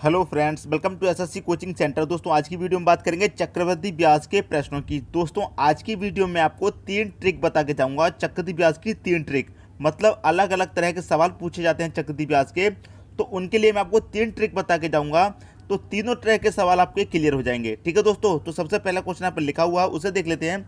Hello friends, welcome to SSC coaching centre. दोस्तों आज की वीडियो में बात करेंगे चक्रवृद्धि ब्याज के प्रश्नों की। दोस्तों आज की वीडियो में आपको 3 ट्रिक बता के जाऊंगा। चक्रवृद्धि ब्याज की 3 ट्रिक, मतलब अलग अलग तरह के सवाल पूछे जाते हैं चक्रवृद्धि ब्याज के, तो उनके लिए मैं आपको 3 ट्रिक बता के जाऊंगा। तो तीनों तरह के सवाल आपके क्लियर हो जाएंगे। ठीक है दोस्तों, तो सबसे पहला क्वेश्चन यहाँ पर लिखा हुआ है, उसे देख लेते हैं।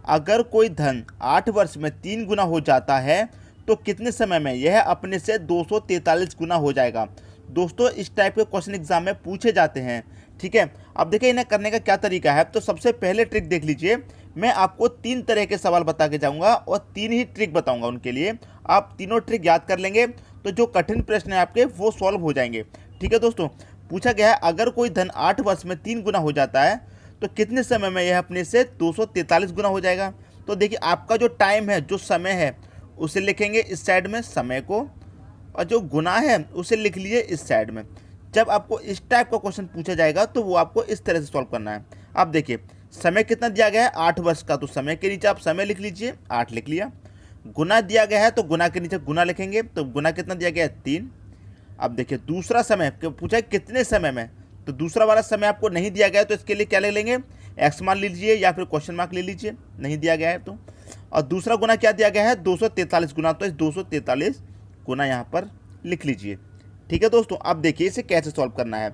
अगर कोई धन 8 वर्ष में 3 गुना हो जाता है तो कितने समय में यह अपने से 243 गुना हो जाएगा। दोस्तों इस टाइप के क्वेश्चन एग्जाम में पूछे जाते हैं। ठीक है, अब देखिए इन्हें करने का क्या तरीका है। तो सबसे पहले ट्रिक देख लीजिए, मैं आपको 3 तरह के सवाल बता के जाऊंगा और 3 ही ट्रिक बताऊंगा। उनके लिए आप तीनों ट्रिक याद कर लेंगे तो जो कठिन प्रश्न है आपके वो सॉल्व हो जाएंगे। ठीक है दोस्तों, पूछा गया है अगर कोई धन 8 वर्ष में 3 गुना हो जाता है तो कितने समय में यह अपने से 243 गुना हो जाएगा। तो देखिए आपका जो टाइम है, जो समय है, उसे लिखेंगे इस साइड में समय को, और जो गुना है उसे लिख लीजिए इस साइड में। जब आपको इस टाइप का क्वेश्चन पूछा जाएगा तो वो आपको इस तरह से सॉल्व करना है। अब देखिए समय कितना दिया गया है 8 वर्ष का, तो समय के नीचे आप समय लिख लीजिए, 8 लिख लिया। गुना दिया गया है तो गुना के नीचे गुना लिखेंगे, तो गुना कितना दिया गया है 3। अब देखिए दूसरा समय पूछा है कितने समय में, तो दूसरा वाला समय आपको नहीं दिया गया है तो इसके लिए क्या ले लेंगे, एक्स मान लीजिए या फिर क्वेश्चन मार्क ले लीजिए, नहीं दिया गया है तो। और दूसरा गुना क्या दिया गया है 243 गुना, तो इस 243 गुना यहाँ पर लिख लीजिए। ठीक है दोस्तों, अब देखिए इसे कैसे सॉल्व करना है।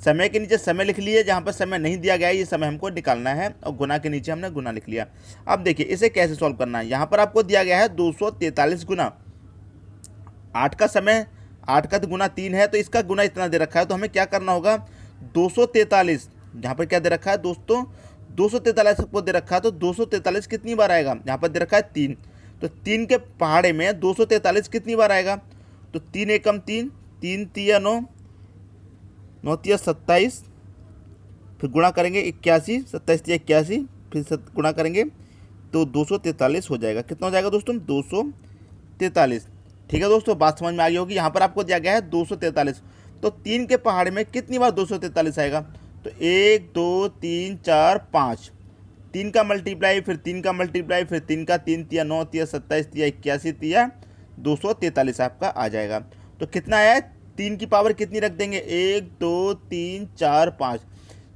समय के नीचे समय लिख लिए, जहाँ पर समय नहीं दिया गया है ये समय हमको निकालना है, और गुना के नीचे हमने गुना लिख लिया। अब देखिए इसे कैसे सॉल्व करना है। यहाँ पर आपको दिया गया है 243 गुना 8 का समय, 8 का तो गुना 3 है, तो इसका गुना इतना दे रखा है, तो हमें क्या करना होगा 243, यहाँ पर क्या दे रखा है दोस्तों 243 सबको दे रखा है, तो 243 कितनी बार आएगा, यहाँ पर दे रखा है 3, तो 3 के पहाड़े में 243 कितनी बार आएगा, तो 3 एकम 3, 3 तिया 9, 9 तिया 27, फिर गुणा करेंगे 81, 27 तिया 81, फिर गुणा करेंगे तो 243 हो जाएगा। कितना हो जाएगा दोस्तों 243। ठीक है दोस्तों, बात समझ में आ गई होगी। यहाँ पर आपको दिया गया है 243, तो 3 के पहाड़े में कितनी बार 243 आएगा, तो 1 2 3 4 5, 3 का मल्टीप्लाई, फिर 3 का मल्टीप्लाई, फिर 3 का 3 तिया 9 तिया 27 तिया 81 तिया 243 आपका आ जाएगा। तो कितना आया है, 3 की पावर कितनी रख देंगे 1 2 3 4 5,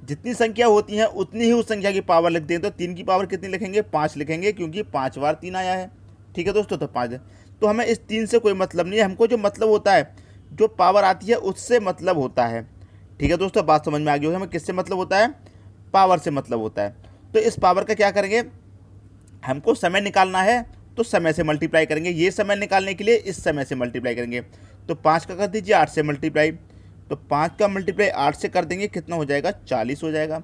जितनी संख्या होती है उतनी ही उस संख्या की पावर लिख देंगे। तो 3 की पावर कितनी लिखेंगे 5 लिखेंगे, क्योंकि 5 बार 3 आया है। ठीक है दोस्तों, तो 5 है, तो हमें इस 3 से कोई मतलब नहीं है, हमको जो मतलब होता है, जो पावर आती है उससे मतलब होता है। ठीक है दोस्तों, बात समझ में आ गई होगी। हमें किससे मतलब होता है, पावर से मतलब होता है। तो इस पावर का क्या करेंगे, हमको समय निकालना है तो समय से मल्टीप्लाई करेंगे, ये समय निकालने के लिए इस समय से मल्टीप्लाई करेंगे। तो 5 का कर दीजिए 8 से मल्टीप्लाई, तो 5 का मल्टीप्लाई 8 से कर देंगे, कितना हो जाएगा 40 हो जाएगा।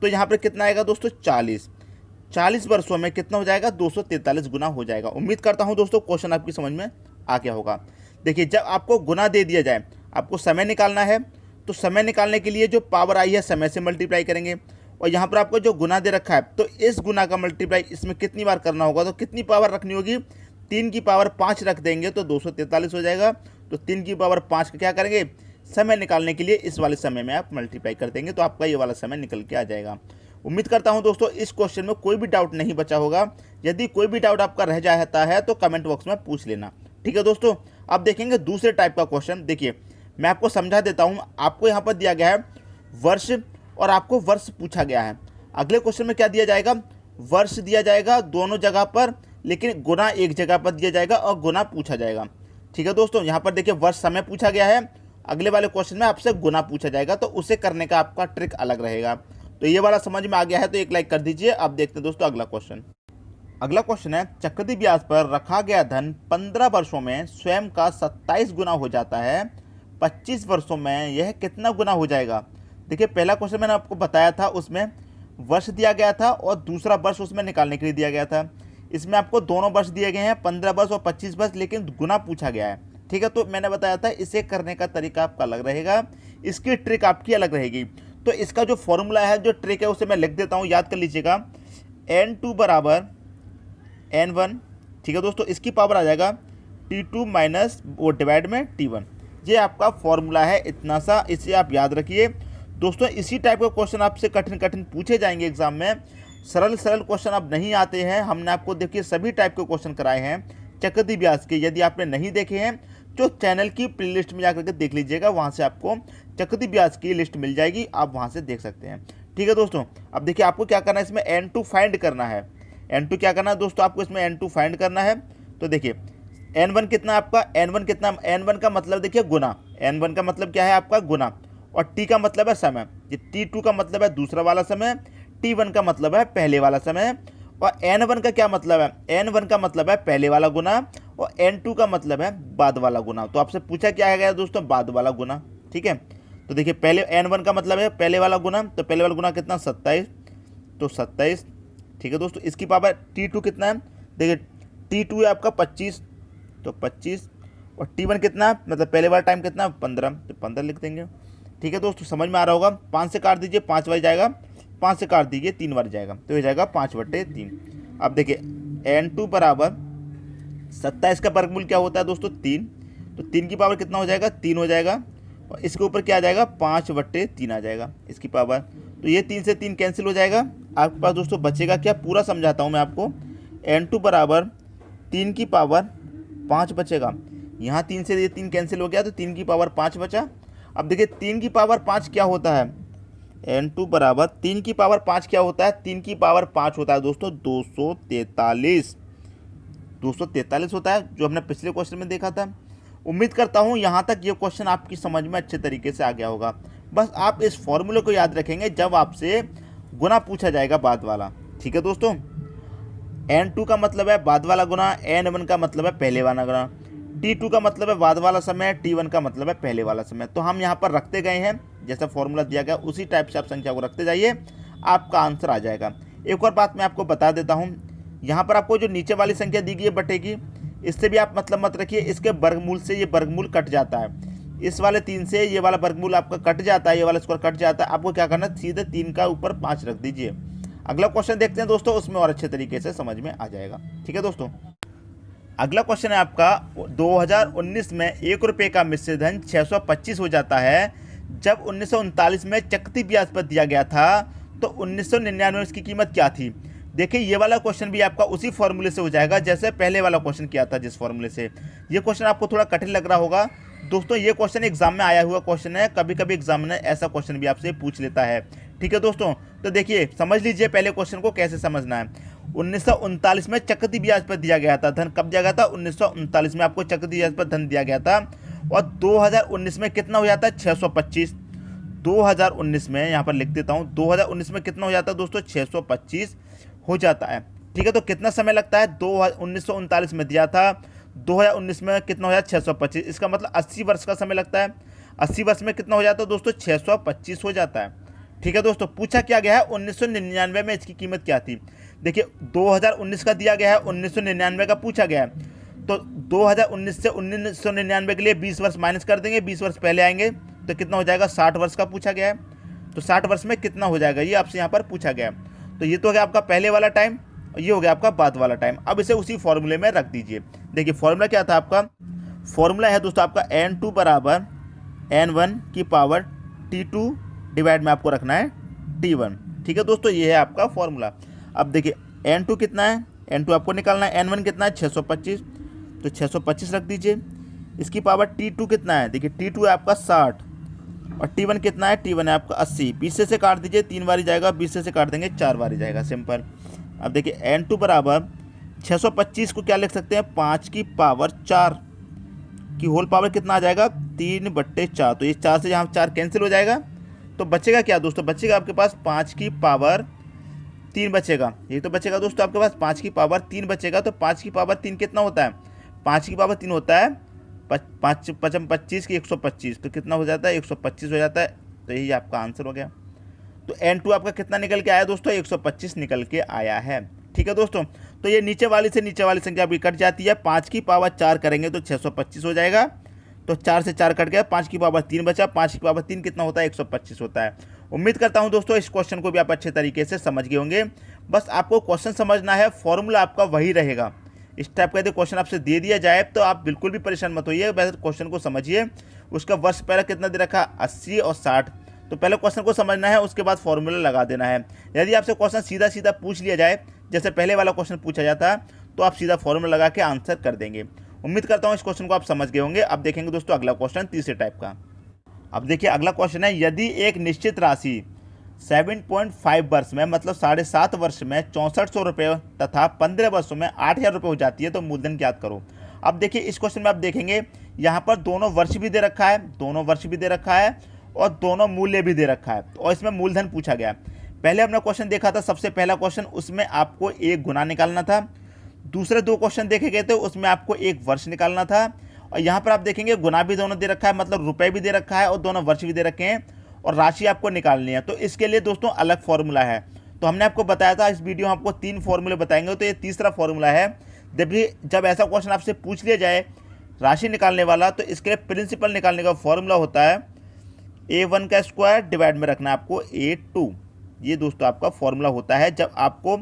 तो यहाँ पर कितना आएगा दोस्तों 40 वर्षों में कितना हो जाएगा 243 गुना हो जाएगा। उम्मीद करता हूँ दोस्तों क्वेश्चन आपकी समझ में आ गया होगा। देखिए जब आपको गुना दे दिया जाए, आपको समय निकालना है, तो समय निकालने के लिए जो पावर आई है समय से मल्टीप्लाई करेंगे, और यहाँ पर आपको जो गुना दे रखा है तो इस गुना का मल्टीप्लाई इसमें कितनी बार करना होगा, तो कितनी पावर रखनी होगी 3 की पावर 5 रख देंगे तो 243 हो जाएगा। तो 3 की पावर 5 का क्या करेंगे, समय निकालने के लिए इस वाले समय में आप मल्टीप्लाई कर देंगे, तो आपका ये वाला समय निकल के आ जाएगा। उम्मीद करता हूँ दोस्तों इस क्वेश्चन में कोई भी डाउट नहीं बचा होगा। यदि कोई भी डाउट आपका रह जाता है तो कमेंट बॉक्स में पूछ लेना। ठीक है दोस्तों, अब देखेंगे दूसरे टाइप का क्वेश्चन। देखिए मैं आपको समझा देता हूँ। आपको यहाँ पर दिया गया है वर्ष, और आपको वर्ष पूछा गया है। अगले क्वेश्चन में क्या दिया जाएगा, वर्ष दिया जाएगा दोनों जगह पर, लेकिन गुना एक जगह पर दिया जाएगा और गुना पूछा जाएगा। ठीक है दोस्तों, यहाँ पर देखिए वर्ष समय पूछा गया है, अगले वाले क्वेश्चन में आपसे गुना पूछा जाएगा, तो उसे करने का आपका ट्रिक अलग रहेगा। तो ये वाला समझ में आ गया है तो एक लाइक कर दीजिए। अब देखते हैं दोस्तों अगला क्वेश्चन। अगला क्वेश्चन है, चक्रवृद्धि ब्याज पर रखा गया धन 15 वर्षों में स्वयं का 27 गुना हो जाता है, 25 वर्षों में यह कितना गुना हो जाएगा। देखिए पहला क्वेश्चन मैंने आपको बताया था, उसमें वर्ष दिया गया था और दूसरा वर्ष उसमें निकालने के लिए दिया गया था। इसमें आपको दोनों वर्ष दिए गए हैं 15 वर्ष और 25 वर्ष, लेकिन गुना पूछा गया है। ठीक है, तो मैंने बताया था इसे करने का तरीका आपका अलग रहेगा, इसकी ट्रिक आपकी अलग रहेगी। तो इसका जो फॉर्मूला है, जो ट्रिक है, उसे मैं लिख देता हूँ, याद कर लीजिएगा। n2 बराबर n1। ठीक है दोस्तों, इसकी पावर आ जाएगा t2 माइनस वो डिवाइड में t1। ये आपका फॉर्मूला है, इतना सा, इसे आप याद रखिए दोस्तों। इसी टाइप का क्वेश्चन आपसे कठिन कठिन पूछे जाएंगे एग्जाम में। सरल सरल क्वेश्चन अब नहीं आते हैं। हमने आपको देखिए सभी टाइप के क्वेश्चन कराए हैं चक्रवृद्धि ब्याज के। यदि आपने नहीं देखे हैं जो चैनल की प्लेलिस्ट में जाकर के देख लीजिएगा, वहाँ से आपको चक्रवृद्धि ब्याज की लिस्ट मिल जाएगी, आप वहाँ से देख सकते हैं। ठीक है दोस्तों, अब देखिए आपको क्या करना है, इसमें N2 फाइंड करना है। N2 क्या करना है दोस्तों, आपको इसमें N2 फाइंड करना है। तो देखिए N1 कितना आपका, N1 कितना, N1 का मतलब देखिए गुना, N1 का मतलब क्या है आपका गुना, और T का मतलब है समय, ये T2 का मतलब है दूसरा वाला समय, T1 का मतलब है पहले वाला समय, और N1 का क्या मतलब है, N1 का मतलब है पहले वाला गुना, और N2 का मतलब है बाद वाला गुना। तो आपसे पूछा क्या है गया दोस्तों, बाद वाला गुना। ठीक है, तो देखिए पहले N1 का मतलब है पहले वाला गुना, तो पहले वाला गुना कितना 27, तो 27। ठीक है दोस्तों, इसकी पावर T2 कितना है, देखिए T2 है आपका 25, तो 25, और T1 कितना है, मतलब पहले वाला टाइम कितना 15, तो 15 लिख देंगे। ठीक है दोस्तों, समझ में आ रहा होगा। 5 से काट दीजिए 5 बार जाएगा, 5 से काट दीजिए 3 बार जाएगा, तो ये जाएगा 5/3। अब देखिए N2 बराबर 27 का वर्गमूल क्या होता है दोस्तों 3, तो 3 की पावर कितना हो जाएगा 3 हो जाएगा, और इसके ऊपर क्या आ जाएगा 5/3 आ जाएगा इसकी पावर। तो ये 3 से 3 कैंसिल हो जाएगा, आपके पास दोस्तों बचेगा क्या, पूरा समझाता हूँ मैं आपको। N2 बराबर 3 की पावर 5 बचेगा, यहाँ 3 से ये 3 कैंसिल हो गया, तो 3 की पावर 5 बचा। अब देखिए 3 की पावर 5 क्या होता है, N2 बराबर 3 की पावर 5 क्या होता है, 3 की पावर 5 होता है दोस्तों 243 होता है, जो हमने पिछले क्वेश्चन में देखा था। उम्मीद करता हूँ यहाँ तक ये क्वेश्चन आपकी समझ में अच्छे तरीके से आ गया होगा। बस आप इस फॉर्मूले को याद रखेंगे जब आपसे गुना पूछा जाएगा बाद वाला। ठीक है दोस्तों, N2 का मतलब है बाद वाला गुना, N1 का मतलब है पहले वाला गुना, T2 का मतलब है बाद वाला समय, T1 का मतलब है पहले वाला समय। तो हम यहाँ पर रखते गए हैं, जैसा फॉर्मूला दिया गया उसी टाइप से आप संख्या को रखते जाइए, आपका आंसर आ जाएगा। एक और बात मैं आपको बता देता हूँ, यहाँ पर आपको जो नीचे वाली संख्या दी गई है बटे की, इससे भी आप मतलब मत रखिए, इसके वर्गमूल से ये वर्गमूल कट जाता है, इस वाले 3 से ये वाला वर्गमूल आपका कट जाता है, ये वाला स्क्वायर कट जाता है। आपको क्या करना है, सीधे 3 का ऊपर 5 रख दीजिए। अगला क्वेश्चन देखते हैं दोस्तों, उसमें और अच्छे तरीके से समझ में आ जाएगा। ठीक है दोस्तों, अगला क्वेश्चन है आपका 2019 में 1 रुपये का मिश्र धन 625 हो जाता है, जब 1939 में चक्रवृद्धि ब्याज पर दिया गया था, तो 1999 में इसकी कीमत क्या थी। देखिए ये वाला क्वेश्चन भी आपका उसी फॉर्मूले से हो जाएगा जैसे पहले वाला क्वेश्चन किया था, जिस फॉर्मूले से। ये क्वेश्चन आपको थोड़ा कठिन लग रहा होगा दोस्तों, ये क्वेश्चन एग्जाम में आया हुआ क्वेश्चन है, कभी कभी एग्जामिनर ऐसा क्वेश्चन भी आपसे पूछ लेता है। ठीक है दोस्तों, तो देखिए समझ लीजिए पहले क्वेश्चन को कैसे समझना है। 1939 में चक्रवृद्धि ब्याज पर दिया गया था धन, कब दिया गया था 1939 में आपको चक्रवृद्धि ब्याज पर धन दिया गया था, और 2019 में कितना हो जाता है 625। 2019 में यहाँ पर लिख देता हूँ, 2019 में कितना हो जाता है दोस्तों 625 हो जाता है। ठीक है, तो कितना समय लगता है, 1939 में दिया था, 2019 में कितना हो जाता है 625, इसका मतलब 80 वर्ष का समय लगता है। 80 वर्ष में कितना हो जाता है दोस्तों 625 हो जाता है। ठीक है दोस्तों, पूछा क्या गया है 1999 में इसकी कीमत क्या थी। देखिए 2019 का दिया गया है, 1999 का पूछा गया है, तो 2019 से 1999 के लिए 20 वर्ष माइनस कर देंगे, 20 वर्ष पहले आएंगे तो कितना हो जाएगा 60 वर्ष का पूछा गया है। तो 60 वर्ष में कितना हो जाएगा ये आपसे यहाँ पर पूछा गया है। तो ये तो हो गया आपका पहले वाला टाइम, ये हो गया आपका बाद वाला टाइम। अब इसे उसी फॉर्मूले में रख दीजिए। देखिए फॉर्मूला क्या था आपका, फॉर्मूला है दोस्तों आपका N2 बराबर N1 की पावर T2 डिवाइड में आपको रखना है T1। ठीक है दोस्तों, ये है आपका फॉर्मूला। अब देखिए N2 कितना है, N2 आपको निकालना है, N1 कितना है 625, तो 625 रख दीजिए। इसकी पावर T2 कितना है, देखिए T2 है आपका 60, और T1 कितना है, T1 है आपका 80। 20 से काट दीजिए 3 बार ही जाएगा, 20 से काट देंगे 4 बार ही जाएगा, सिंपल। अब देखिए N2 बराबर 625 को क्या लिख सकते हैं 5 की पावर 4 की होल पावर कितना आ जाएगा 3/4। तो ये 4 से यहाँ 4 कैंसिल हो जाएगा, तो बचेगा क्या दोस्तों, बचेगा आपके पास 5 की पावर 3 बचेगा। ये तो बचेगा दोस्तों आपके पास 5 की पावर 3 बचेगा। तो 5 की पावर 3 कितना होता है, 5 की पावर 3 होता है 5 5 25 की 125, तो कितना हो जाता है 125 हो जाता है। तो यही आपका आंसर हो गया। तो N2 आपका कितना निकल के आया दोस्तों 125 निकल के आया है। ठीक है दोस्तों, तो ये नीचे वाली से नीचे वाली संख्या भी कट जाती है, 5 की पावर 4 करेंगे तो 625 हो जाएगा। तो 4 से 4 कट गया, 5 की पावर 3 बचा, 5 की पावर 3 कितना होता है 125 होता है। उम्मीद करता हूं दोस्तों इस क्वेश्चन को भी आप अच्छे तरीके से समझ गए होंगे। बस आपको क्वेश्चन समझना है, फॉर्मूला आपका वही रहेगा। इस टाइप का यदि क्वेश्चन आपसे दे दिया जाए तो आप बिल्कुल भी परेशान मत होइए, वैसे क्वेश्चन को समझिए। उसका वर्ष पहले कितना दे रखा 80 और 60, तो पहले क्वेश्चन को समझना है, उसके बाद फॉर्मूला लगा देना है। यदि आपसे क्वेश्चन सीधा सीधा पूछ लिया जाए जैसे पहले वाला क्वेश्चन पूछा जाता है, तो आप सीधा फॉर्मूला लगा के आंसर कर देंगे। उम्मीद करता हूँ इस क्वेश्चन को आप समझ गए होंगे। अब देखेंगे दोस्तों अगला क्वेश्चन तीसरे टाइप का। अब देखिए अगला क्वेश्चन है, यदि एक निश्चित राशि 7.5 वर्ष में मतलब 7.5 वर्ष में 6400 रुपये तथा 15 वर्षों में 8000 रुपये हो जाती है तो मूलधन ज्ञात करो। अब देखिए इस क्वेश्चन में आप देखेंगे यहाँ पर दोनों वर्ष भी दे रखा है, दोनों वर्ष भी दे रखा है और दोनों मूल्य भी दे रखा है और इसमें मूलधन पूछा गया। पहले हमने क्वेश्चन देखा था, सबसे पहला क्वेश्चन, उसमें आपको एक गुना निकालना था। दूसरे दो क्वेश्चन देखे गए थे उसमें आपको एक वर्ष निकालना था। और यहाँ पर आप देखेंगे गुना भी दोनों दे रखा है, मतलब रुपए भी दे रखा है और दोनों वर्ष भी दे रखे हैं और राशि आपको निकालनी है। तो इसके लिए दोस्तों अलग फॉर्मूला है। तो हमने आपको बताया था इस वीडियो में आपको 3 फॉर्मूले बताएंगे, तो ये तीसरा फॉर्मूला है। जब ऐसा क्वेश्चन आपसे पूछ लिया जाए राशि निकालने वाला, तो इसके लिए प्रिंसिपल निकालने का फॉर्मूला होता है A1 का स्क्वायर डिवाइड में रखना है आपको A2। ये दोस्तों आपका फॉर्मूला होता है जब आपको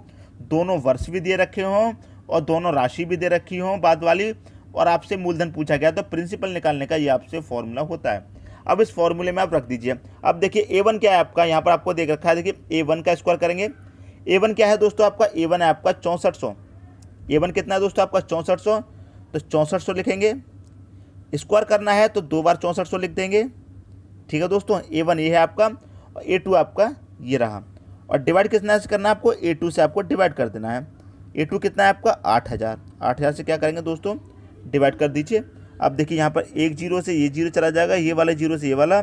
दोनों वर्ष भी दे रखे हों और दोनों राशि भी दे रखी हों बाद वाली और आपसे मूलधन पूछा गया, तो प्रिंसिपल निकालने का ये आपसे फॉर्मूला होता है। अब इस फॉर्मूले में आप रख दीजिए। अब देखिए A1 क्या है आपका, यहाँ पर आपको देख रखा है, देखिए A1 का स्क्वायर करेंगे। A1 क्या है दोस्तों आपका, A1 है आपका 6400। A1 कितना है दोस्तों आपका 6400, तो 6400 लिखेंगे। स्क्वायर करना है तो 2 बार 6400 लिख देंगे। ठीक है दोस्तों, A1 ये है आपका और A2 आपका ये रहा। और डिवाइड कितना से करना है आपको, A2 से आपको डिवाइड कर देना है। A2 कितना है आपका 8000। 8000 से क्या करेंगे दोस्तों, डिवाइड कर दीजिए। अब देखिए यहाँ पर एक जीरो से ये जीरो चला जाएगा, ये वाले जीरो से ये वाला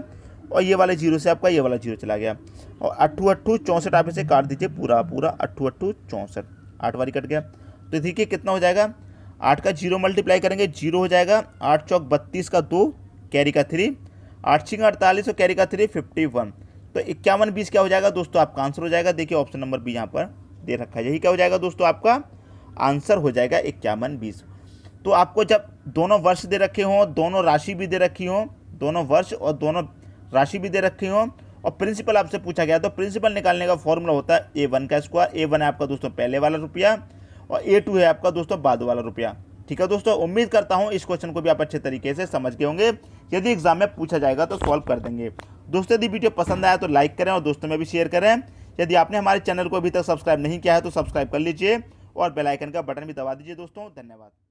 और ये वाले जीरो से आपका ये वाला जीरो चला गया। और 8 64 आप इसे काट दीजिए पूरा पूरा, 8 64, 8 बारी कट गया। तो देखिए कितना हो जाएगा, 8 का 0 मल्टीप्लाई करेंगे 0 हो जाएगा, 8 चौक 32 का 2 कैरी का 3, 8 छिंग 48 और कैरी का 3 51। तो 51 20 क्या हो जाएगा दोस्तों आपका आंसर हो जाएगा। देखिए ऑप्शन नंबर बी यहाँ पर दे रखा है, यही क्या हो जाएगा दोस्तों आपका आंसर हो जाएगा 51 20। तो आपको जब दोनों वर्ष दे रखे हों, दोनों राशि भी दे रखी हों, दोनों वर्ष और दोनों राशि भी दे रखी हों और प्रिंसिपल आपसे पूछा गया, तो प्रिंसिपल निकालने का फॉर्मूला होता है A1 का स्क्वायर। A1 है आपका दोस्तों पहले वाला रुपया और A2 है आपका दोस्तों बाद वाला रुपया। ठीक है दोस्तों, उम्मीद करता हूं इस क्वेश्चन को भी आप अच्छे तरीके से समझ गए होंगे। यदि एग्जाम में पूछा जाएगा तो सॉल्व कर देंगे। दोस्तों यदि वीडियो पसंद आया तो लाइक करें और दोस्तों में भी शेयर करें। यदि आपने हमारे चैनल को अभी तक सब्सक्राइब नहीं किया है तो सब्सक्राइब कर लीजिए और बेल आइकन का बटन भी दबा दीजिए। दोस्तों धन्यवाद।